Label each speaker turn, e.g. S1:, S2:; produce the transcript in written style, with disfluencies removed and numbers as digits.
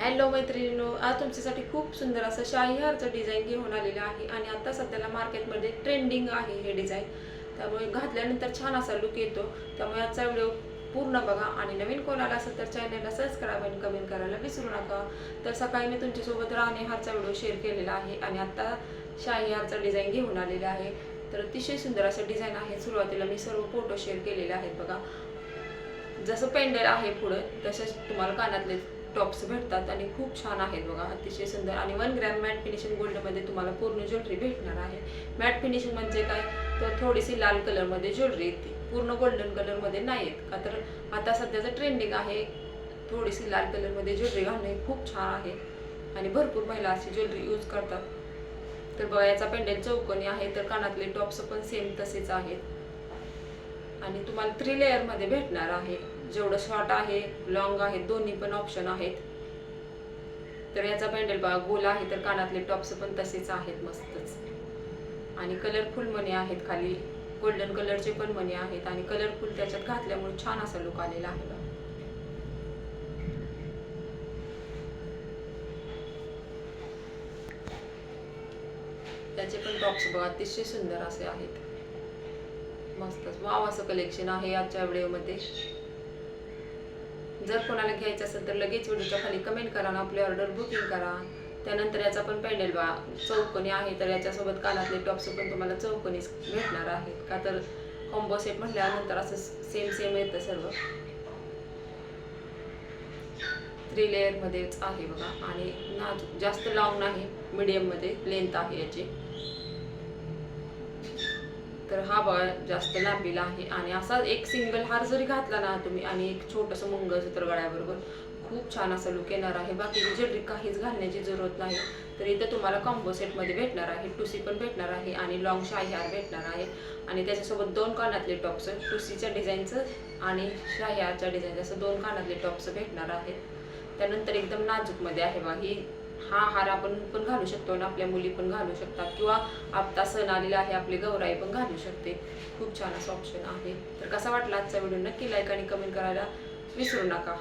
S1: Hello मैत्रिणींनो, आज तुमच्यासाठी खूप सुंदर असं शाही हारचं डिझाईन घेऊन आलेलं आहे आणि आता सध्याला मार्केटमध्ये ट्रेंडिंग आहे हे डिझाईन. त्यामुळे घातल्यानंतर छान असा लुक येतो. त्यामुळे आजचा व्हिडिओ पूर्ण बघा आणि नवीन कोण आला असेल तर चॅनलला सबस्क्राईब आणि कमेंट करायला विसरू नका. तर सकाळी मी तुमच्यासोबत राणी हारचा व्हिडिओ शेअर केलेला आहे आणि आता शाही हारचा डिझाईन घेऊन आलेला आहे. तर अतिशय सुंदर असं डिझाईन आहे. सुरुवातीला मी सर्व फोटो शेअर केलेले आहेत बघा. जसं पेंडेल आहे पुढं तसंच तुम्हाला कानातले टॉप्स भेटतात आणि खूप छान आहेत बघा, अतिशय सुंदर. आणि 1 ग्रॅम मॅट फिनिशिंग गोल्डमध्ये तुम्हाला पूर्ण ज्वेलरी भेटणार आहे. मॅट फिनिशिंग म्हणजे काय, तर थोडीशी लाल कलरमध्ये ज्वेलरी येते, पूर्ण गोल्डन कलरमध्ये नाही येत. का तर आता सध्याचं ट्रेंडिंग आहे थोडीशी लाल कलरमध्ये ज्वेलरी घालणे, खूप छान आहे आणि भरपूर महिला अशी ज्वेलरी यूज करतात. तर बघा, याचा पेंडेल चौकोनी आहे, तर कानातले टॉप्स पण सेम तसेच आहेत आणि तुम्हाला 3 लेअरमध्ये भेटणार आहे. जेवढं शॉर्ट आहे, लॉंग आहे, दोन्ही पण ऑप्शन आहेत. तर याचा पेंडेल बघा गोल आहे, तर कानातले टॉप्स पण तसेच आहेत मस्तच. आणि कलरफुल मणी आहेत, खाली गोल्डन कलरचे पण मणी आहेत आणि कलरफुल त्याच्यात घातल्यामुळे छान असा लुक आलेला आहे बघा. त्याचे पण टॉप्स बघा अतिशय सुंदर असे आहेत, मस्तच वाव असं कलेक्शन आहे आजच्या व्हिडिओमध्ये. जर कोणाला घ्यायचं असेल तर लगेच व्हिडिओच्या खाली कमेंट करा आणि आपली ऑर्डर बुकिंग करा. त्यानंतर याचा पण पेंडेल बघा चौकोनी आहे, तर याच्यासोबत कानातले टॉप्स पण तुम्हाला चौकोनीच भेटणार आहेत. का तर कॉम्बो सेट म्हटल्यानंतर असं सेम येतं सर्व. 3 लेअरमध्येच आहे बघा आणि जास्त लॉंग नाही, मीडियममध्ये लेंथ आहे याची. तर हा बघा जास्त लांबीला आहे आणि असा एक सिंगल हार जरी घातला ना तुम्ही आणि एक छोटंसं मंगळसूत्र गळ्याबरोबर, खूप छान असा लुक येणार आहे. बाकीची ज्वेलरी काहीच घालण्याची जरूरत नाही. तर इथं तुम्हाला कॉम्बो सेटमध्ये भेटणार आहे, टुसी पण भेटणार आहे आणि लॉंग शाही हार भेटणार आहे आणि त्याच्यासोबत 2 कानातले टॉप्स, टुसीच्या डिझाईनचं आणि शाही हारच्या डिझाईनचं, असं 2 कानातले टॉप्स भेटणार आहेत. त्यानंतर एकदम नाजूकमध्ये आहे बघा, हा हार आपण पण घालू शकतो आणि आपल्या मुली पण घालू शकतात किंवा आता सण आलेला आहे, आपली गौराई पण घालू शकते. खूप छान असं ऑप्शन आहे. तर कसा वाटला आजचा व्हिडिओ, नक्की लाईक आणि कमेंट करायला विसरू नका.